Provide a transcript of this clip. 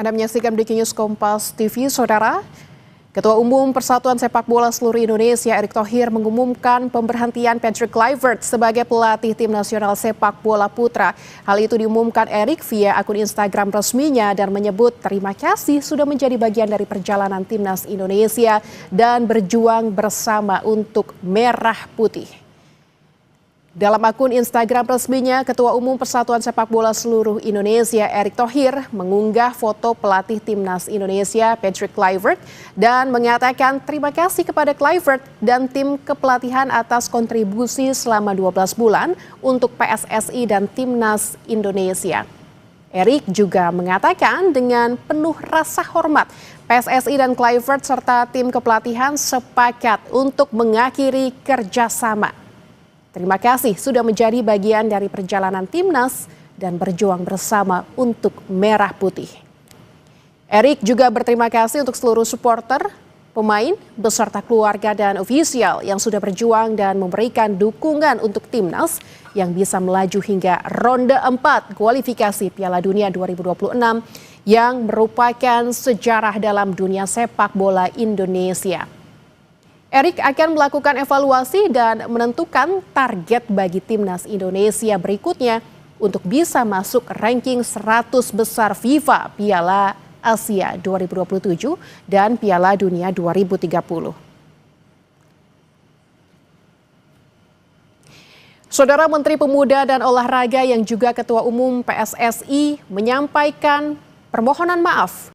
Anda menyaksikan Breaking News Kompas TV, Saudara. Ketua Umum Persatuan Sepak Bola Seluruh Indonesia, Erick Thohir, mengumumkan pemberhentian Patrick Kluivert sebagai pelatih tim nasional sepak bola putra. Hal itu diumumkan Erick via akun Instagram resminya dan menyebut terima kasih sudah menjadi bagian dari perjalanan timnas Indonesia dan berjuang bersama untuk merah putih. Dalam akun Instagram resminya, Ketua Umum Persatuan Sepak Bola Seluruh Indonesia, Erick Thohir, mengunggah foto pelatih timnas Indonesia, Patrick Kluivert, dan mengatakan terima kasih kepada Kluivert dan tim kepelatihan atas kontribusi selama 12 bulan untuk PSSI dan timnas Indonesia. Erick juga mengatakan dengan penuh rasa hormat, PSSI dan Kluivert serta tim kepelatihan sepakat untuk mengakhiri kerjasama. Terima kasih sudah menjadi bagian dari perjalanan timnas dan berjuang bersama untuk merah putih. Erick juga berterima kasih untuk seluruh supporter, pemain, beserta keluarga dan ofisial yang sudah berjuang dan memberikan dukungan untuk timnas yang bisa melaju hingga ronde 4 kualifikasi Piala Dunia 2026 yang merupakan sejarah dalam dunia sepak bola Indonesia. Erick akan melakukan evaluasi dan menentukan target bagi timnas Indonesia berikutnya untuk bisa masuk ranking 100 besar FIFA Piala Asia 2027 dan Piala Dunia 2030. Saudara Menteri Pemuda dan Olahraga yang juga Ketua Umum PSSI menyampaikan permohonan maaf